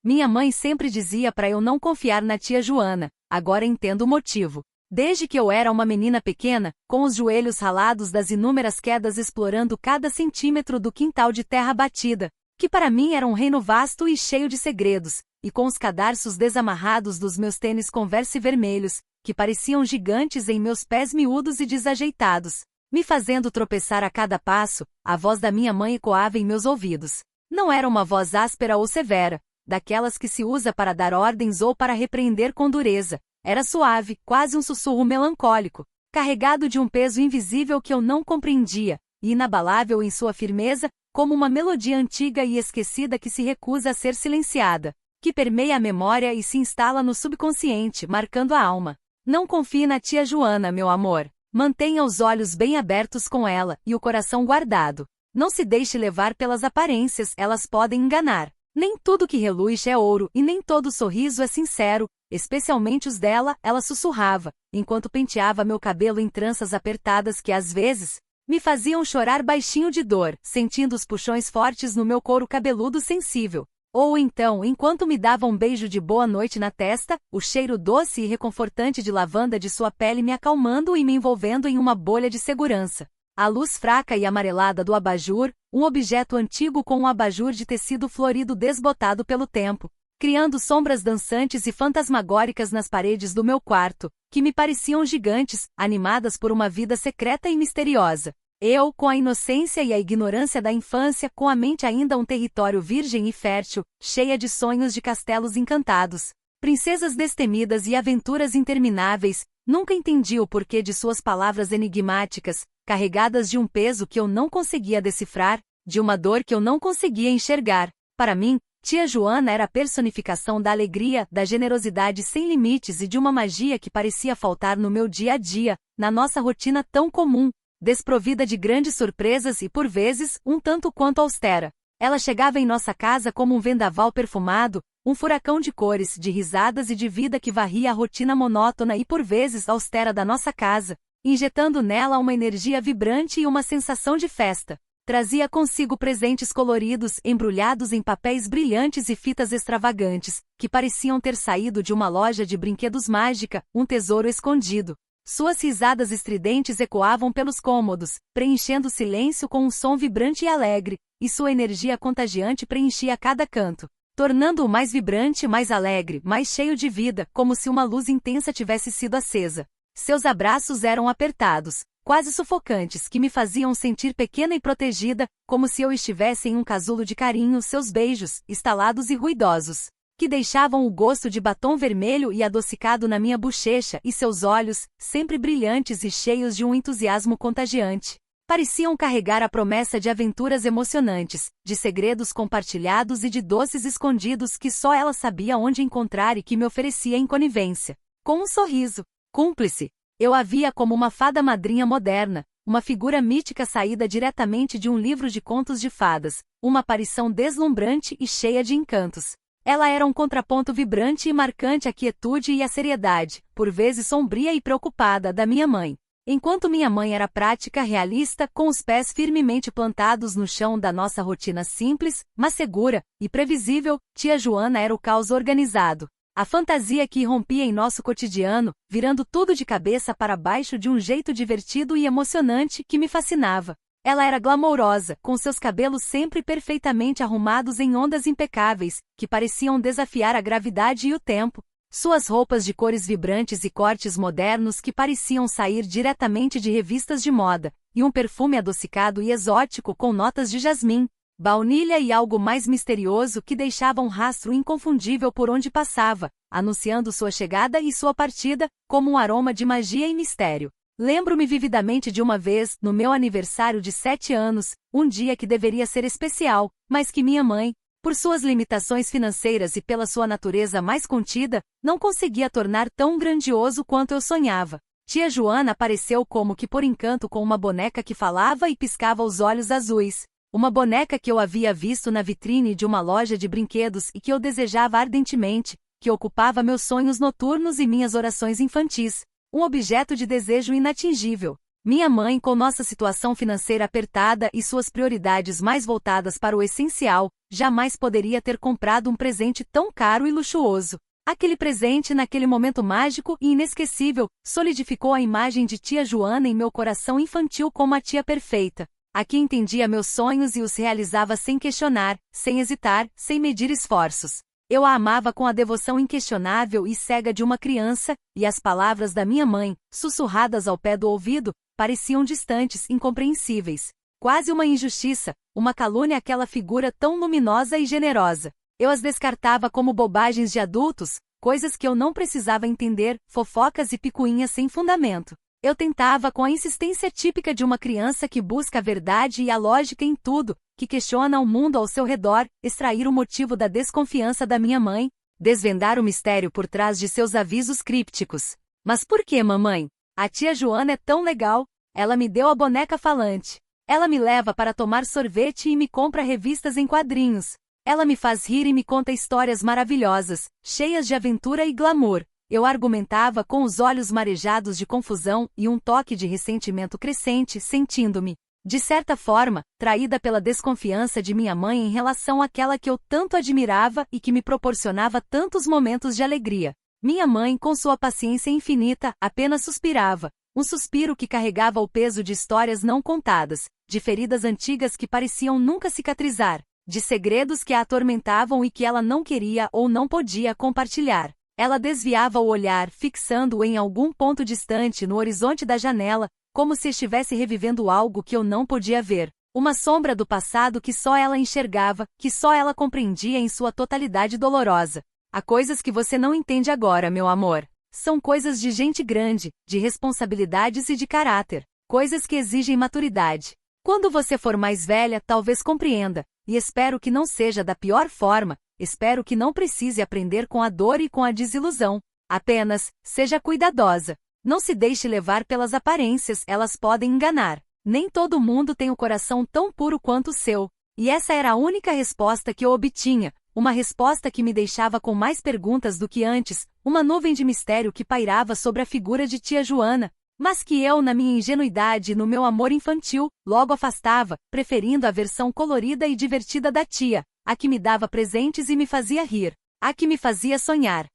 Minha mãe sempre dizia para eu não confiar na tia Joana, agora entendo o motivo. Desde que eu era uma menina pequena, com os joelhos ralados das inúmeras quedas explorando cada centímetro do quintal de terra batida, que para mim era um reino vasto e cheio de segredos, e com os cadarços desamarrados dos meus tênis Converse vermelhos, que pareciam gigantes em meus pés miúdos e desajeitados, me fazendo tropeçar a cada passo, a voz da minha mãe ecoava em meus ouvidos. Não era uma voz áspera ou severa, daquelas que se usa para dar ordens ou para repreender com dureza. Era suave, quase um sussurro melancólico, carregado de um peso invisível que eu não compreendia, e inabalável em sua firmeza, como uma melodia antiga e esquecida que se recusa a ser silenciada, que permeia a memória e se instala no subconsciente, marcando a alma. Não confie na tia Joana, meu amor. Mantenha os olhos bem abertos com ela e o coração guardado. Não se deixe levar pelas aparências, elas podem enganar. Nem tudo que reluz é ouro e nem todo sorriso é sincero, especialmente os dela, ela sussurrava, enquanto penteava meu cabelo em tranças apertadas que às vezes me faziam chorar baixinho de dor, sentindo os puxões fortes no meu couro cabeludo sensível. Ou então, enquanto me dava um beijo de boa noite na testa, o cheiro doce e reconfortante de lavanda de sua pele me acalmando e me envolvendo em uma bolha de segurança. A luz fraca e amarelada do abajur, um objeto antigo com um abajur de tecido florido desbotado pelo tempo, criando sombras dançantes e fantasmagóricas nas paredes do meu quarto, que me pareciam gigantes, animadas por uma vida secreta e misteriosa. Eu, com a inocência e a ignorância da infância, com a mente ainda um território virgem e fértil, cheia de sonhos de castelos encantados, princesas destemidas e aventuras intermináveis, nunca entendi o porquê de suas palavras enigmáticas, carregadas de um peso que eu não conseguia decifrar, de uma dor que eu não conseguia enxergar. Para mim, tia Joana era a personificação da alegria, da generosidade sem limites e de uma magia que parecia faltar no meu dia a dia, na nossa rotina tão comum, desprovida de grandes surpresas e, por vezes, um tanto quanto austera. Ela chegava em nossa casa como um vendaval perfumado, um furacão de cores, de risadas e de vida que varria a rotina monótona e, por vezes, austera da nossa casa, injetando nela uma energia vibrante e uma sensação de festa. Trazia consigo presentes coloridos, embrulhados em papéis brilhantes e fitas extravagantes, que pareciam ter saído de uma loja de brinquedos mágica, um tesouro escondido. Suas risadas estridentes ecoavam pelos cômodos, preenchendo o silêncio com um som vibrante e alegre, e sua energia contagiante preenchia cada canto, tornando-o mais vibrante, mais alegre, mais cheio de vida, como se uma luz intensa tivesse sido acesa. Seus abraços eram apertados, quase sufocantes, que me faziam sentir pequena e protegida, como se eu estivesse em um casulo de carinho. Seus beijos, estalados e ruidosos, que deixavam o gosto de batom vermelho e adocicado na minha bochecha, e seus olhos, sempre brilhantes e cheios de um entusiasmo contagiante, pareciam carregar a promessa de aventuras emocionantes, de segredos compartilhados e de doces escondidos que só ela sabia onde encontrar e que me oferecia em conivência. Com um sorriso cúmplice, eu a via como uma fada madrinha moderna, uma figura mítica saída diretamente de um livro de contos de fadas, uma aparição deslumbrante e cheia de encantos. Ela era um contraponto vibrante e marcante à quietude e à seriedade, por vezes sombria e preocupada, da minha mãe. Enquanto minha mãe era prática, realista, com os pés firmemente plantados no chão da nossa rotina simples, mas segura e previsível, tia Joana era o caos organizado. A fantasia que irrompia em nosso cotidiano, virando tudo de cabeça para baixo de um jeito divertido e emocionante que me fascinava. Ela era glamourosa, com seus cabelos sempre perfeitamente arrumados em ondas impecáveis, que pareciam desafiar a gravidade e o tempo. Suas roupas de cores vibrantes e cortes modernos que pareciam sair diretamente de revistas de moda, e um perfume adocicado e exótico com notas de jasmim, baunilha e algo mais misterioso que deixava um rastro inconfundível por onde passava, anunciando sua chegada e sua partida, como um aroma de magia e mistério. Lembro-me vividamente de uma vez, no meu aniversário de 7 anos, um dia que deveria ser especial, mas que minha mãe, por suas limitações financeiras e pela sua natureza mais contida, não conseguia tornar tão grandioso quanto eu sonhava. Tia Joana apareceu como que por encanto com uma boneca que falava e piscava os olhos azuis. Uma boneca que eu havia visto na vitrine de uma loja de brinquedos e que eu desejava ardentemente, que ocupava meus sonhos noturnos e minhas orações infantis. Um objeto de desejo inatingível. Minha mãe, com nossa situação financeira apertada e suas prioridades mais voltadas para o essencial, jamais poderia ter comprado um presente tão caro e luxuoso. Aquele presente, naquele momento mágico e inesquecível, solidificou a imagem de tia Joana em meu coração infantil como a tia perfeita. A que entendia meus sonhos e os realizava sem questionar, sem hesitar, sem medir esforços. Eu a amava com a devoção inquestionável e cega de uma criança, e as palavras da minha mãe, sussurradas ao pé do ouvido, pareciam distantes, incompreensíveis. Quase uma injustiça, uma calúnia àquela figura tão luminosa e generosa. Eu as descartava como bobagens de adultos, coisas que eu não precisava entender, fofocas e picuinhas sem fundamento. Eu tentava, com a insistência típica de uma criança que busca a verdade e a lógica em tudo, que questiona o mundo ao seu redor, extrair o motivo da desconfiança da minha mãe, desvendar o mistério por trás de seus avisos crípticos. Mas por que, mamãe? A tia Joana é tão legal, ela me deu a boneca falante. Ela me leva para tomar sorvete e me compra revistas em quadrinhos. Ela me faz rir e me conta histórias maravilhosas, cheias de aventura e glamour. Eu argumentava com os olhos marejados de confusão e um toque de ressentimento crescente, sentindo-me, de certa forma, traída pela desconfiança de minha mãe em relação àquela que eu tanto admirava e que me proporcionava tantos momentos de alegria. Minha mãe, com sua paciência infinita, apenas suspirava, um suspiro que carregava o peso de histórias não contadas, de feridas antigas que pareciam nunca cicatrizar, de segredos que a atormentavam e que ela não queria ou não podia compartilhar. Ela desviava o olhar, fixando-o em algum ponto distante no horizonte da janela, como se estivesse revivendo algo que eu não podia ver. Uma sombra do passado que só ela enxergava, que só ela compreendia em sua totalidade dolorosa. Há coisas que você não entende agora, meu amor. São coisas de gente grande, de responsabilidades e de caráter. Coisas que exigem maturidade. Quando você for mais velha, talvez compreenda, e espero que não seja da pior forma. Espero que não precise aprender com a dor e com a desilusão. Apenas, seja cuidadosa. Não se deixe levar pelas aparências, elas podem enganar. Nem todo mundo tem o coração tão puro quanto o seu. E essa era a única resposta que eu obtinha, uma resposta que me deixava com mais perguntas do que antes, uma nuvem de mistério que pairava sobre a figura de tia Joana, mas que eu, na minha ingenuidade e no meu amor infantil, logo afastava, preferindo a versão colorida e divertida da tia, a que me dava presentes e me fazia rir, a que me fazia sonhar.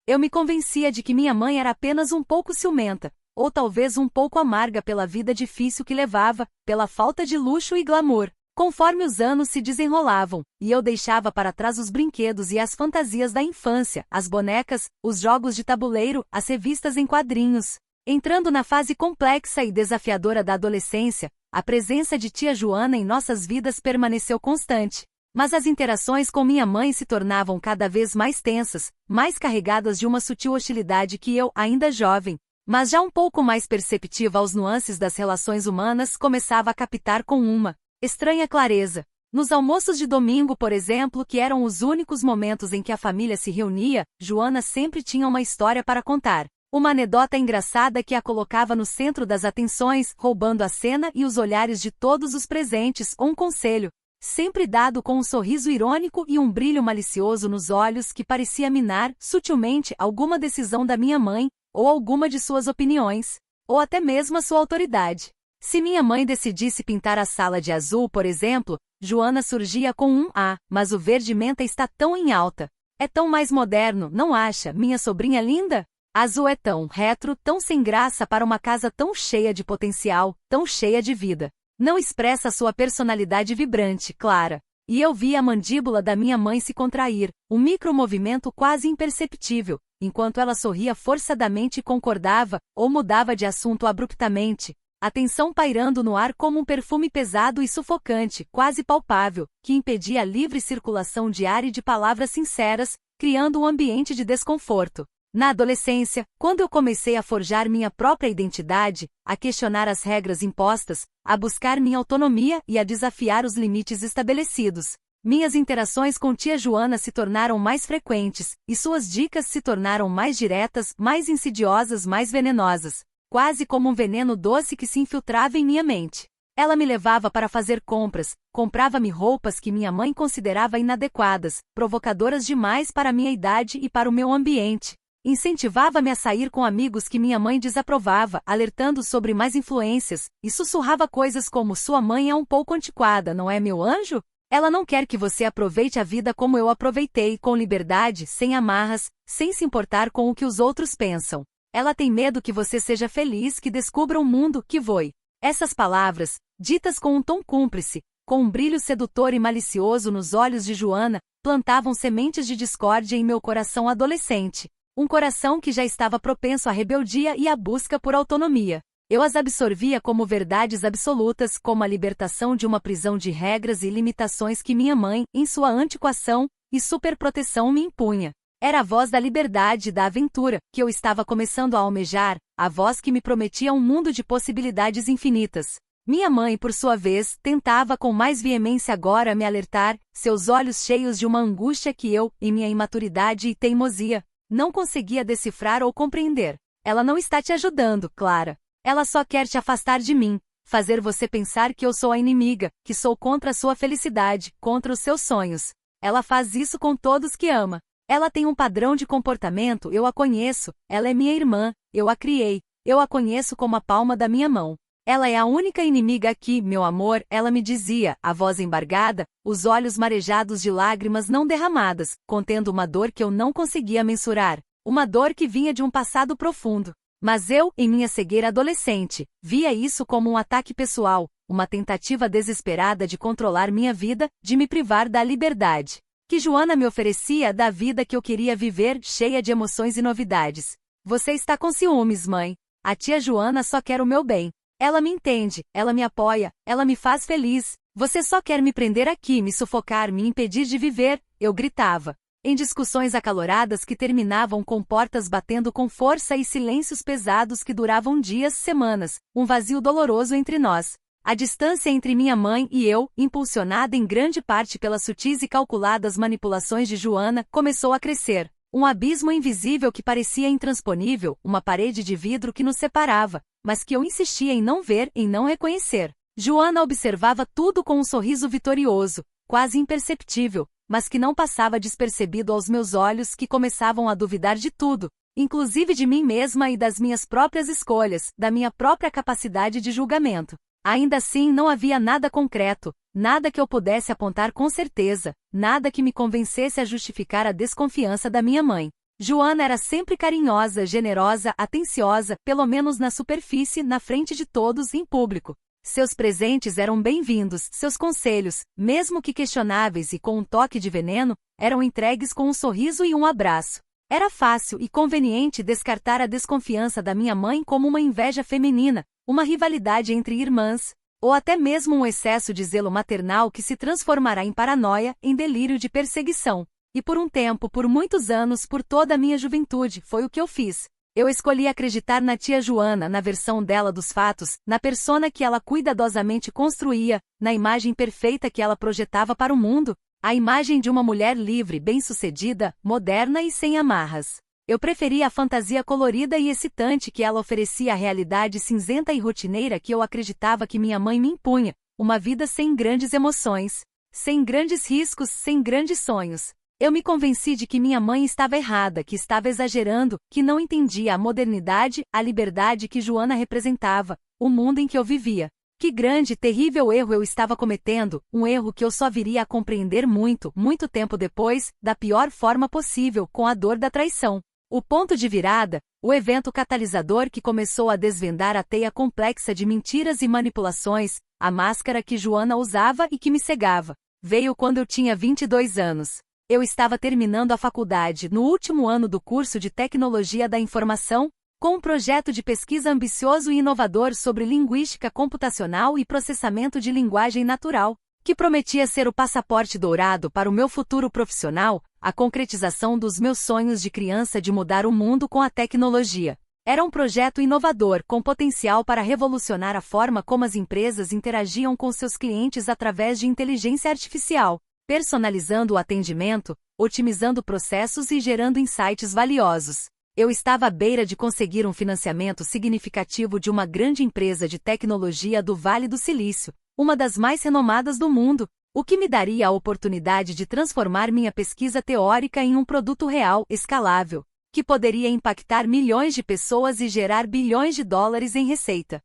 Eu me convencia de que minha mãe era apenas um pouco ciumenta, ou talvez um pouco amarga pela vida difícil que levava, pela falta de luxo e glamour. Conforme os anos se desenrolavam, e eu deixava para trás os brinquedos e as fantasias da infância, as bonecas, os jogos de tabuleiro, as revistas em quadrinhos. Entrando na fase complexa e desafiadora da adolescência, a presença de tia Joana em nossas vidas permaneceu constante. Mas as interações com minha mãe se tornavam cada vez mais tensas, mais carregadas de uma sutil hostilidade que eu, ainda jovem, mas já um pouco mais perceptiva aos nuances das relações humanas, começava a captar com uma estranha clareza. Nos almoços de domingo, por exemplo, que eram os únicos momentos em que a família se reunia, Joana sempre tinha uma história para contar. Uma anedota engraçada que a colocava no centro das atenções, roubando a cena e os olhares de todos os presentes, ou um conselho, sempre dado com um sorriso irônico e um brilho malicioso nos olhos que parecia minar, sutilmente, alguma decisão da minha mãe, ou alguma de suas opiniões, ou até mesmo a sua autoridade. Se minha mãe decidisse pintar a sala de azul, por exemplo, Joana surgia com um mas o verde-menta está tão em alta. É tão mais moderno, não acha, minha sobrinha linda? Azul é tão retro, tão sem graça para uma casa tão cheia de potencial, tão cheia de vida. Não expressa sua personalidade vibrante, clara. E eu vi a mandíbula da minha mãe se contrair, um micromovimento quase imperceptível, enquanto ela sorria forçadamente e concordava, ou mudava de assunto abruptamente, a tensão pairando no ar como um perfume pesado e sufocante, quase palpável, que impedia a livre circulação de ar e de palavras sinceras, criando um ambiente de desconforto. Na adolescência, quando eu comecei a forjar minha própria identidade, a questionar as regras impostas, a buscar minha autonomia e a desafiar os limites estabelecidos, minhas interações com tia Joana se tornaram mais frequentes, e suas dicas se tornaram mais diretas, mais insidiosas, mais venenosas, quase como um veneno doce que se infiltrava em minha mente. Ela me levava para fazer compras, comprava-me roupas que minha mãe considerava inadequadas, provocadoras demais para minha idade e para o meu ambiente. Incentivava-me a sair com amigos que minha mãe desaprovava, alertando sobre más influências, e sussurrava coisas como: sua mãe é um pouco antiquada, não é, meu anjo? Ela não quer que você aproveite a vida como eu aproveitei, com liberdade, sem amarras, sem se importar com o que os outros pensam. Ela tem medo que você seja feliz, que descubra um mundo que voe. Essas palavras, ditas com um tom cúmplice, com um brilho sedutor e malicioso nos olhos de Joana, plantavam sementes de discórdia em meu coração adolescente. Um coração que já estava propenso à rebeldia e à busca por autonomia. Eu as absorvia como verdades absolutas, como a libertação de uma prisão de regras e limitações que minha mãe, em sua antiquação e superproteção, me impunha. Era a voz da liberdade e da aventura, que eu estava começando a almejar, a voz que me prometia um mundo de possibilidades infinitas. Minha mãe, por sua vez, tentava com mais veemência agora me alertar, seus olhos cheios de uma angústia que eu, em minha imaturidade e teimosia, não conseguia decifrar ou compreender. Ela não está te ajudando, Clara. Ela só quer te afastar de mim, fazer você pensar que eu sou a inimiga, que sou contra a sua felicidade, contra os seus sonhos. Ela faz isso com todos que ama. Ela tem um padrão de comportamento, eu a conheço, ela é minha irmã, eu a criei, eu a conheço como a palma da minha mão. Ela é a única inimiga aqui, meu amor, ela me dizia, a voz embargada, os olhos marejados de lágrimas não derramadas, contendo uma dor que eu não conseguia mensurar, uma dor que vinha de um passado profundo. Mas eu, em minha cegueira adolescente, via isso como um ataque pessoal, uma tentativa desesperada de controlar minha vida, de me privar da liberdade que Joana me oferecia, da vida que eu queria viver, cheia de emoções e novidades. Você está com ciúmes, mãe. A tia Joana só quer o meu bem. Ela me entende, ela me apoia, ela me faz feliz. Você só quer me prender aqui, me sufocar, me impedir de viver, eu gritava. Em discussões acaloradas que terminavam com portas batendo com força e silêncios pesados que duravam dias, semanas, um vazio doloroso entre nós. A distância entre minha mãe e eu, impulsionada em grande parte pelas sutis e calculadas manipulações de Joana, começou a crescer. Um abismo invisível que parecia intransponível, uma parede de vidro que nos separava, mas que eu insistia em não ver, em não reconhecer. Joana observava tudo com um sorriso vitorioso, quase imperceptível, mas que não passava despercebido aos meus olhos, que começavam a duvidar de tudo, inclusive de mim mesma e das minhas próprias escolhas, da minha própria capacidade de julgamento. Ainda assim, não havia nada concreto, nada que eu pudesse apontar com certeza, nada que me convencesse a justificar a desconfiança da minha mãe. Joana era sempre carinhosa, generosa, atenciosa, pelo menos na superfície, na frente de todos, em público. Seus presentes eram bem-vindos, seus conselhos, mesmo que questionáveis e com um toque de veneno, eram entregues com um sorriso e um abraço. Era fácil e conveniente descartar a desconfiança da minha mãe como uma inveja feminina, uma rivalidade entre irmãs, ou até mesmo um excesso de zelo maternal que se transformará em paranoia, em delírio de perseguição. E por um tempo, por muitos anos, por toda a minha juventude, foi o que eu fiz. Eu escolhi acreditar na tia Joana, na versão dela dos fatos, na persona que ela cuidadosamente construía, na imagem perfeita que ela projetava para o mundo, a imagem de uma mulher livre, bem-sucedida, moderna e sem amarras. Eu preferia a fantasia colorida e excitante que ela oferecia à realidade cinzenta e rotineira que eu acreditava que minha mãe me impunha, uma vida sem grandes emoções, sem grandes riscos, sem grandes sonhos. Eu me convenci de que minha mãe estava errada, que estava exagerando, que não entendia a modernidade, a liberdade que Joana representava, o mundo em que eu vivia. Que grande e terrível erro eu estava cometendo, um erro que eu só viria a compreender muito, muito tempo depois, da pior forma possível, com a dor da traição. O ponto de virada, o evento catalisador que começou a desvendar a teia complexa de mentiras e manipulações, a máscara que Joana usava e que me cegava, veio quando eu tinha 22 anos. Eu estava terminando a faculdade, no último ano do curso de Tecnologia da Informação, com um projeto de pesquisa ambicioso e inovador sobre linguística computacional e processamento de linguagem natural, que prometia ser o passaporte dourado para o meu futuro profissional, a concretização dos meus sonhos de criança de mudar o mundo com a tecnologia. Era um projeto inovador, com potencial para revolucionar a forma como as empresas interagiam com seus clientes através de inteligência artificial, personalizando o atendimento, otimizando processos e gerando insights valiosos. Eu estava à beira de conseguir um financiamento significativo de uma grande empresa de tecnologia do Vale do Silício, uma das mais renomadas do mundo, o que me daria a oportunidade de transformar minha pesquisa teórica em um produto real, escalável, que poderia impactar milhões de pessoas e gerar bilhões de dólares em receita.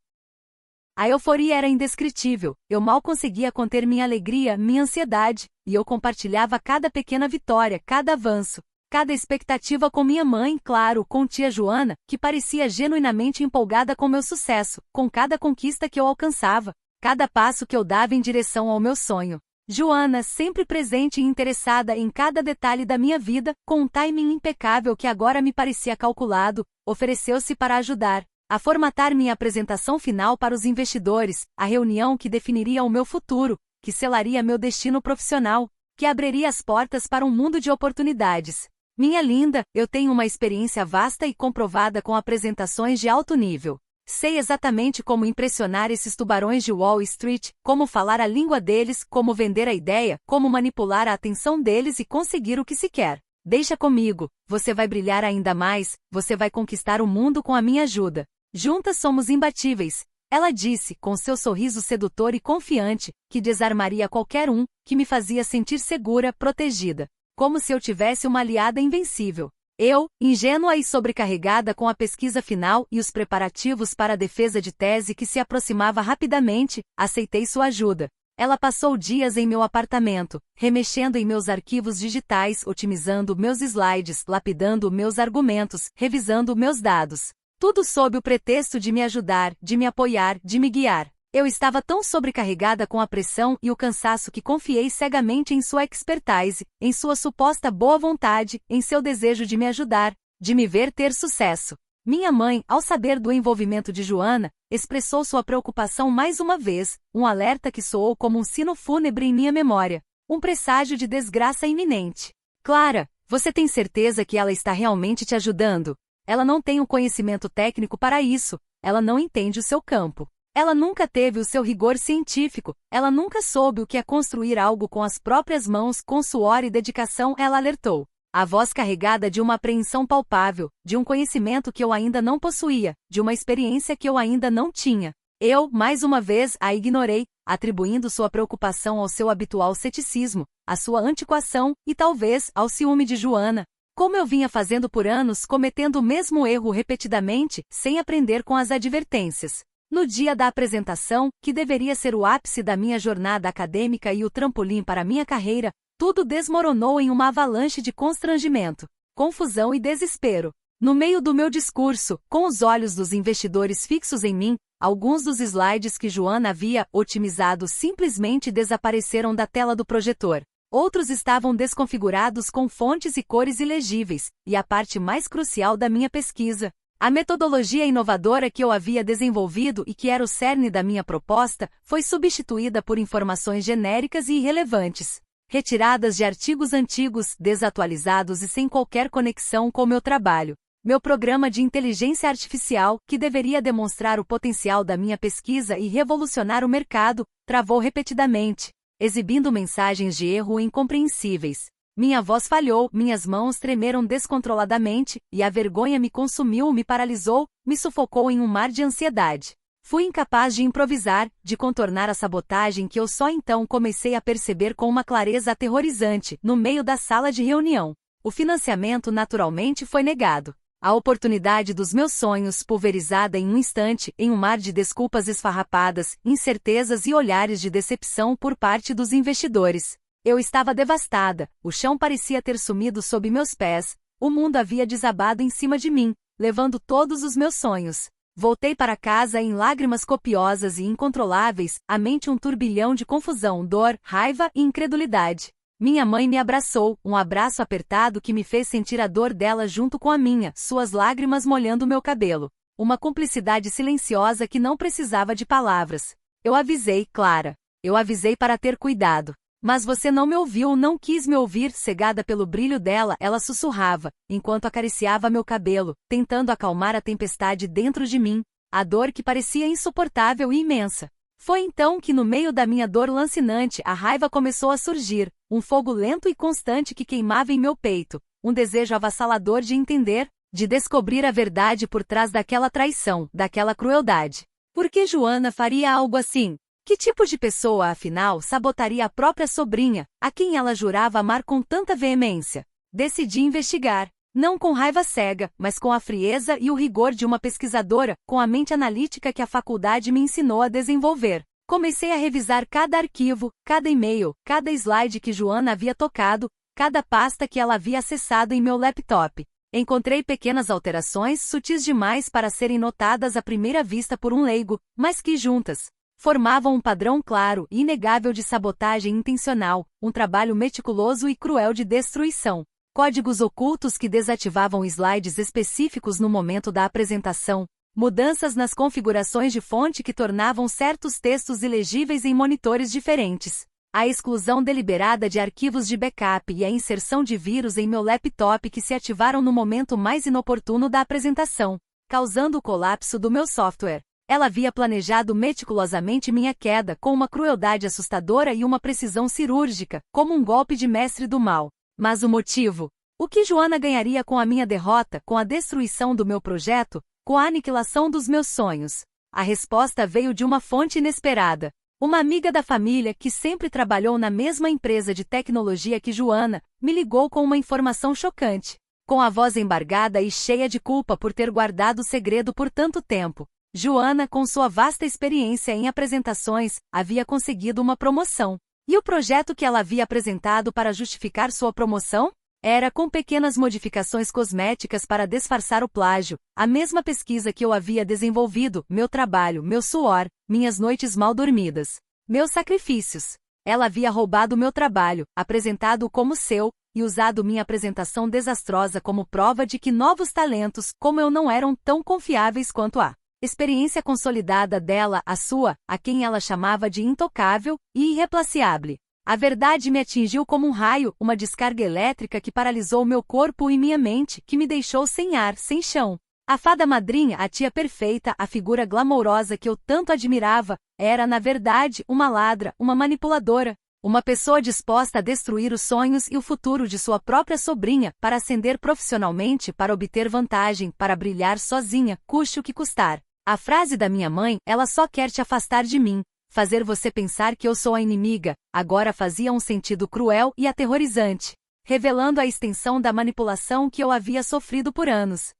A euforia era indescritível, eu mal conseguia conter minha alegria, minha ansiedade, e eu compartilhava cada pequena vitória, cada avanço, cada expectativa com minha mãe, claro, com tia Joana, que parecia genuinamente empolgada com meu sucesso, com cada conquista que eu alcançava, cada passo que eu dava em direção ao meu sonho. Joana, sempre presente e interessada em cada detalhe da minha vida, com um timing impecável que agora me parecia calculado, ofereceu-se para ajudar a formatar minha apresentação final para os investidores, a reunião que definiria o meu futuro, que selaria meu destino profissional, que abriria as portas para um mundo de oportunidades. Minha linda, eu tenho uma experiência vasta e comprovada com apresentações de alto nível. Sei exatamente como impressionar esses tubarões de Wall Street, como falar a língua deles, como vender a ideia, como manipular a atenção deles e conseguir o que se quer. Deixa comigo, você vai brilhar ainda mais, você vai conquistar o mundo com a minha ajuda. Juntas somos imbatíveis, ela disse, com seu sorriso sedutor e confiante, que desarmaria qualquer um, que me fazia sentir segura, protegida, como se eu tivesse uma aliada invencível. Eu, ingênua e sobrecarregada com a pesquisa final e os preparativos para a defesa de tese que se aproximava rapidamente, aceitei sua ajuda. Ela passou dias em meu apartamento, remexendo em meus arquivos digitais, otimizando meus slides, lapidando meus argumentos, revisando meus dados. Tudo sob o pretexto de me ajudar, de me apoiar, de me guiar. Eu estava tão sobrecarregada com a pressão e o cansaço que confiei cegamente em sua expertise, em sua suposta boa vontade, em seu desejo de me ajudar, de me ver ter sucesso. Minha mãe, ao saber do envolvimento de Joana, expressou sua preocupação mais uma vez, um alerta que soou como um sino fúnebre em minha memória, um presságio de desgraça iminente. Clara, você tem certeza que ela está realmente te ajudando? Ela não tem o conhecimento técnico para isso, ela não entende o seu campo. Ela nunca teve o seu rigor científico, ela nunca soube o que é construir algo com as próprias mãos, com suor e dedicação, ela alertou. A voz carregada de uma apreensão palpável, de um conhecimento que eu ainda não possuía, de uma experiência que eu ainda não tinha. Eu, mais uma vez, a ignorei, atribuindo sua preocupação ao seu habitual ceticismo, à sua antiquação e talvez ao ciúme de Joana. Como eu vinha fazendo por anos, cometendo o mesmo erro repetidamente, sem aprender com as advertências. No dia da apresentação, que deveria ser o ápice da minha jornada acadêmica e o trampolim para minha carreira, tudo desmoronou em uma avalanche de constrangimento, confusão e desespero. No meio do meu discurso, com os olhos dos investidores fixos em mim, alguns dos slides que Joana havia otimizado simplesmente desapareceram da tela do projetor. Outros estavam desconfigurados com fontes e cores ilegíveis, e a parte mais crucial da minha pesquisa, a metodologia inovadora que eu havia desenvolvido e que era o cerne da minha proposta, foi substituída por informações genéricas e irrelevantes, retiradas de artigos antigos, desatualizados e sem qualquer conexão com meu trabalho. Meu programa de inteligência artificial, que deveria demonstrar o potencial da minha pesquisa e revolucionar o mercado, travou repetidamente, exibindo mensagens de erro incompreensíveis. Minha voz falhou, minhas mãos tremeram descontroladamente, e a vergonha me consumiu, me paralisou, me sufocou em um mar de ansiedade. Fui incapaz de improvisar, de contornar a sabotagem que eu só então comecei a perceber com uma clareza aterrorizante, no meio da sala de reunião. O financiamento naturalmente foi negado. A oportunidade dos meus sonhos pulverizada em um instante, em um mar de desculpas esfarrapadas, incertezas e olhares de decepção por parte dos investidores. Eu estava devastada, o chão parecia ter sumido sob meus pés, o mundo havia desabado em cima de mim, levando todos os meus sonhos. Voltei para casa em lágrimas copiosas e incontroláveis, a mente um turbilhão de confusão, dor, raiva e incredulidade. Minha mãe me abraçou, um abraço apertado que me fez sentir a dor dela junto com a minha, suas lágrimas molhando meu cabelo. Uma cumplicidade silenciosa que não precisava de palavras. Eu avisei, Clara. Eu avisei para ter cuidado. Mas você não me ouviu, não quis me ouvir, cegada pelo brilho dela, ela sussurrava, enquanto acariciava meu cabelo, tentando acalmar a tempestade dentro de mim, a dor que parecia insuportável e imensa. Foi então que no meio da minha dor lancinante a raiva começou a surgir, um fogo lento e constante que queimava em meu peito, um desejo avassalador de entender, de descobrir a verdade por trás daquela traição, daquela crueldade. Por que Joana faria algo assim? Que tipo de pessoa, afinal, sabotaria a própria sobrinha, a quem ela jurava amar com tanta veemência? Decidi investigar. Não com raiva cega, mas com a frieza e o rigor de uma pesquisadora, com a mente analítica que a faculdade me ensinou a desenvolver. Comecei a revisar cada arquivo, cada e-mail, cada slide que Joana havia tocado, cada pasta que ela havia acessado em meu laptop. Encontrei pequenas alterações sutis demais para serem notadas à primeira vista por um leigo, mas que juntas formavam um padrão claro e inegável de sabotagem intencional, um trabalho meticuloso e cruel de destruição. Códigos ocultos que desativavam slides específicos no momento da apresentação, mudanças nas configurações de fonte que tornavam certos textos ilegíveis em monitores diferentes, a exclusão deliberada de arquivos de backup e a inserção de vírus em meu laptop que se ativaram no momento mais inoportuno da apresentação, causando o colapso do meu software. Ela havia planejado meticulosamente minha queda com uma crueldade assustadora e uma precisão cirúrgica, como um golpe de mestre do mal. Mas o motivo? O que Joana ganharia com a minha derrota, com a destruição do meu projeto, com a aniquilação dos meus sonhos? A resposta veio de uma fonte inesperada. Uma amiga da família, que sempre trabalhou na mesma empresa de tecnologia que Joana, me ligou com uma informação chocante. Com a voz embargada e cheia de culpa por ter guardado o segredo por tanto tempo, Joana, com sua vasta experiência em apresentações, havia conseguido uma promoção. E o projeto que ela havia apresentado para justificar sua promoção? Era com pequenas modificações cosméticas para disfarçar o plágio, a mesma pesquisa que eu havia desenvolvido, meu trabalho, meu suor, minhas noites mal dormidas, meus sacrifícios. Ela havia roubado meu trabalho, apresentado-o como seu, e usado minha apresentação desastrosa como prova de que novos talentos, como eu, não eram tão confiáveis quanto a experiência consolidada dela, a sua, a quem ela chamava de intocável e irreplaciável. A verdade me atingiu como um raio, uma descarga elétrica que paralisou meu corpo e minha mente, que me deixou sem ar, sem chão. A fada madrinha, a tia perfeita, a figura glamourosa que eu tanto admirava, era, na verdade, uma ladra, uma manipuladora, uma pessoa disposta a destruir os sonhos e o futuro de sua própria sobrinha, para ascender profissionalmente, para obter vantagem, para brilhar sozinha, custe o que custar. A frase da minha mãe, ela só quer te afastar de mim, fazer você pensar que eu sou a inimiga, agora fazia um sentido cruel e aterrorizante, revelando a extensão da manipulação que eu havia sofrido por anos.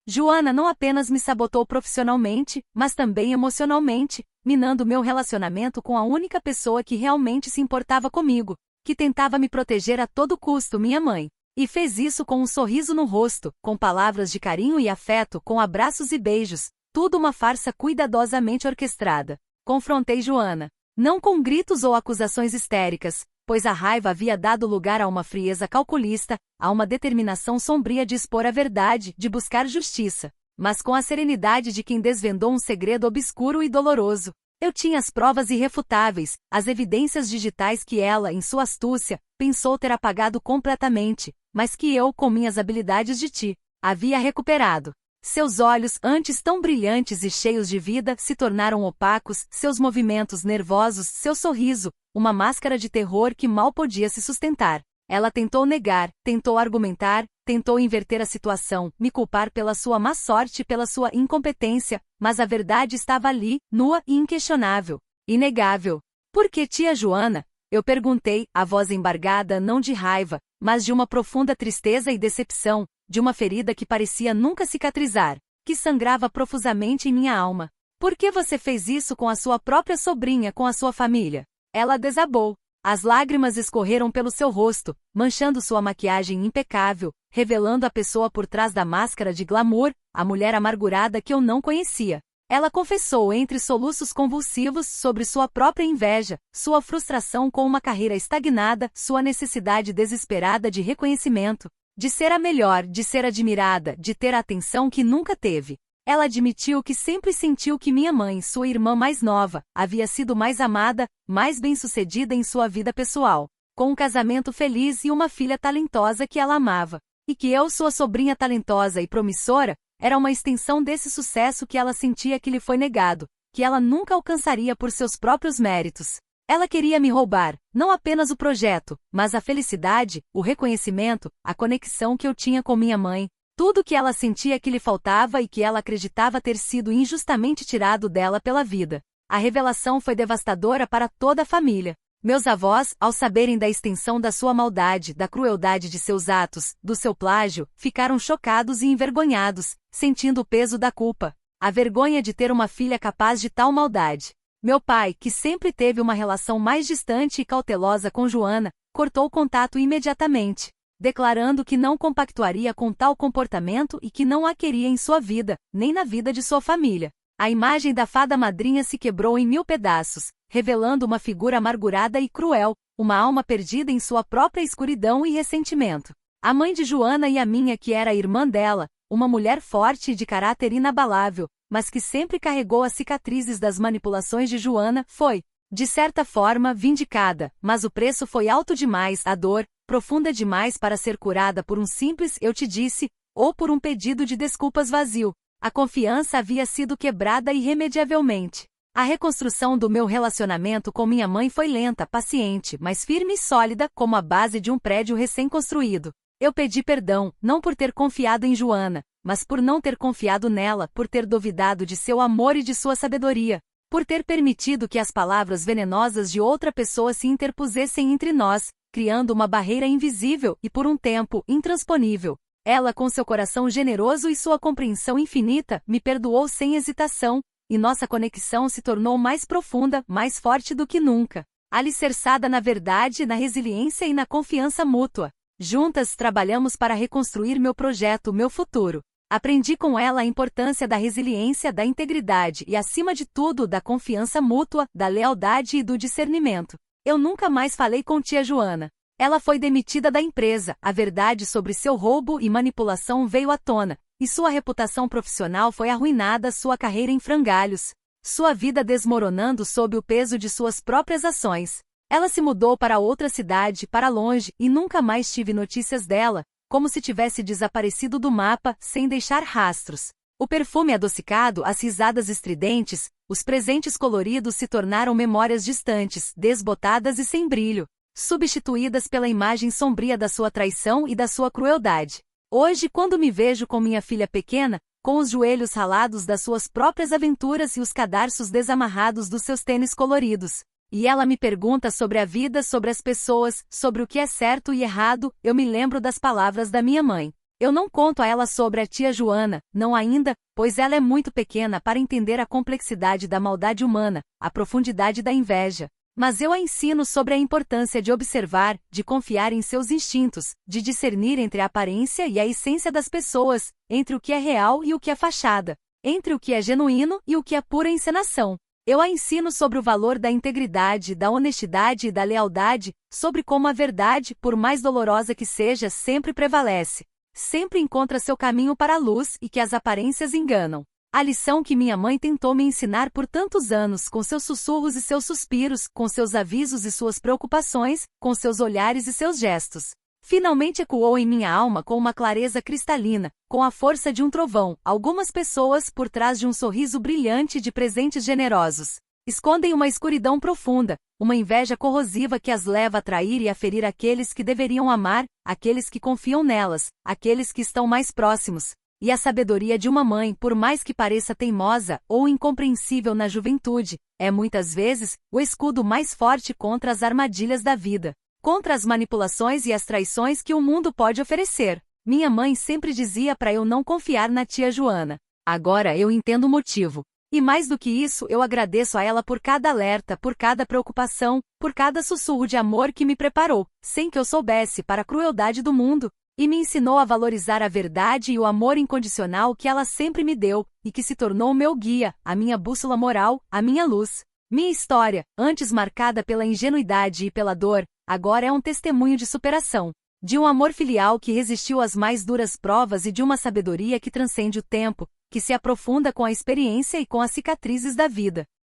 Joana não apenas me sabotou profissionalmente, mas também emocionalmente, minando meu relacionamento com a única pessoa que realmente se importava comigo, que tentava me proteger a todo custo, minha mãe. E fez isso com um sorriso no rosto, com palavras de carinho e afeto, com abraços e beijos, tudo uma farsa cuidadosamente orquestrada. Confrontei Joana. Não com gritos ou acusações histéricas, pois a raiva havia dado lugar a uma frieza calculista, a uma determinação sombria de expor a verdade, de buscar justiça, mas com a serenidade de quem desvendou um segredo obscuro e doloroso. Eu tinha as provas irrefutáveis, as evidências digitais que ela, em sua astúcia, pensou ter apagado completamente, mas que eu, com minhas habilidades de ti, havia recuperado. Seus olhos, antes tão brilhantes e cheios de vida, se tornaram opacos, seus movimentos nervosos, seu sorriso, uma máscara de terror que mal podia se sustentar. Ela tentou negar, tentou argumentar, tentou inverter a situação, me culpar pela sua má sorte e pela sua incompetência, mas a verdade estava ali, nua e inquestionável, inegável. Por que, tia Joana? Eu perguntei, a voz embargada não de raiva, mas de uma profunda tristeza e decepção, de uma ferida que parecia nunca cicatrizar, que sangrava profusamente em minha alma. Por que você fez isso com a sua própria sobrinha, com a sua família? Ela desabou. As lágrimas escorreram pelo seu rosto, manchando sua maquiagem impecável, revelando a pessoa por trás da máscara de glamour, a mulher amargurada que eu não conhecia. Ela confessou entre soluços convulsivos sobre sua própria inveja, sua frustração com uma carreira estagnada, sua necessidade desesperada de reconhecimento, de ser a melhor, de ser admirada, de ter a atenção que nunca teve. Ela admitiu que sempre sentiu que minha mãe, sua irmã mais nova, havia sido mais amada, mais bem-sucedida em sua vida pessoal, com um casamento feliz e uma filha talentosa que ela amava, e que eu, sua sobrinha talentosa e promissora, era uma extensão desse sucesso que ela sentia que lhe foi negado, que ela nunca alcançaria por seus próprios méritos. Ela queria me roubar, não apenas o projeto, mas a felicidade, o reconhecimento, a conexão que eu tinha com minha mãe, tudo que ela sentia que lhe faltava e que ela acreditava ter sido injustamente tirado dela pela vida. A revelação foi devastadora para toda a família. Meus avós, ao saberem da extensão da sua maldade, da crueldade de seus atos, do seu plágio, ficaram chocados e envergonhados, sentindo o peso da culpa, a vergonha de ter uma filha capaz de tal maldade. Meu pai, que sempre teve uma relação mais distante e cautelosa com Joana, cortou o contato imediatamente, declarando que não compactuaria com tal comportamento e que não a queria em sua vida, nem na vida de sua família. A imagem da fada madrinha se quebrou em 1000 pedaços, revelando uma figura amargurada e cruel, uma alma perdida em sua própria escuridão e ressentimento. A mãe de Joana e a minha, que era a irmã dela, uma mulher forte e de caráter inabalável, mas que sempre carregou as cicatrizes das manipulações de Joana, foi, de certa forma, vindicada, mas o preço foi alto demais, a dor, profunda demais para ser curada por um simples "eu te disse", ou por um pedido de desculpas vazio. A confiança havia sido quebrada irremediavelmente. A reconstrução do meu relacionamento com minha mãe foi lenta, paciente, mas firme e sólida, como a base de um prédio recém-construído. Eu pedi perdão, não por ter confiado em Joana, mas por não ter confiado nela, por ter duvidado de seu amor e de sua sabedoria, por ter permitido que as palavras venenosas de outra pessoa se interpusessem entre nós, criando uma barreira invisível e, por um tempo, intransponível. Ela, com seu coração generoso e sua compreensão infinita, me perdoou sem hesitação, e nossa conexão se tornou mais profunda, mais forte do que nunca, alicerçada na verdade, na resiliência e na confiança mútua. Juntas trabalhamos para reconstruir meu projeto, meu futuro. Aprendi com ela a importância da resiliência, da integridade e, acima de tudo, da confiança mútua, da lealdade e do discernimento. Eu nunca mais falei com tia Joana. Ela foi demitida da empresa, a verdade sobre seu roubo e manipulação veio à tona, e sua reputação profissional foi arruinada, sua carreira em frangalhos, sua vida desmoronando sob o peso de suas próprias ações. Ela se mudou para outra cidade, para longe, e nunca mais tive notícias dela, como se tivesse desaparecido do mapa, sem deixar rastros. O perfume adocicado, as risadas estridentes, os presentes coloridos se tornaram memórias distantes, desbotadas e sem brilho, substituídas pela imagem sombria da sua traição e da sua crueldade. Hoje, quando me vejo com minha filha pequena, com os joelhos ralados das suas próprias aventuras e os cadarços desamarrados dos seus tênis coloridos, e ela me pergunta sobre a vida, sobre as pessoas, sobre o que é certo e errado, eu me lembro das palavras da minha mãe. Eu não conto a ela sobre a tia Joana, não ainda, pois ela é muito pequena para entender a complexidade da maldade humana, a profundidade da inveja. Mas eu a ensino sobre a importância de observar, de confiar em seus instintos, de discernir entre a aparência e a essência das pessoas, entre o que é real e o que é fachada, entre o que é genuíno e o que é pura encenação. Eu a ensino sobre o valor da integridade, da honestidade e da lealdade, sobre como a verdade, por mais dolorosa que seja, sempre prevalece, sempre encontra seu caminho para a luz e que as aparências enganam. A lição que minha mãe tentou me ensinar por tantos anos, com seus sussurros e seus suspiros, com seus avisos e suas preocupações, com seus olhares e seus gestos, finalmente ecoou em minha alma com uma clareza cristalina, com a força de um trovão. Algumas pessoas, por trás de um sorriso brilhante de presentes generosos, escondem uma escuridão profunda, uma inveja corrosiva que as leva a trair e a ferir aqueles que deveriam amar, aqueles que confiam nelas, aqueles que estão mais próximos. E a sabedoria de uma mãe, por mais que pareça teimosa ou incompreensível na juventude, é muitas vezes o escudo mais forte contra as armadilhas da vida, contra as manipulações e as traições que o mundo pode oferecer. Minha mãe sempre dizia para eu não confiar na tia Joana. Agora eu entendo o motivo. E mais do que isso, eu agradeço a ela por cada alerta, por cada preocupação, por cada sussurro de amor que me preparou, sem que eu soubesse, para a crueldade do mundo. E me ensinou a valorizar a verdade e o amor incondicional que ela sempre me deu, e que se tornou o meu guia, a minha bússola moral, a minha luz. Minha história, antes marcada pela ingenuidade e pela dor, agora é um testemunho de superação, de um amor filial que resistiu às mais duras provas e de uma sabedoria que transcende o tempo, que se aprofunda com a experiência e com as cicatrizes da vida.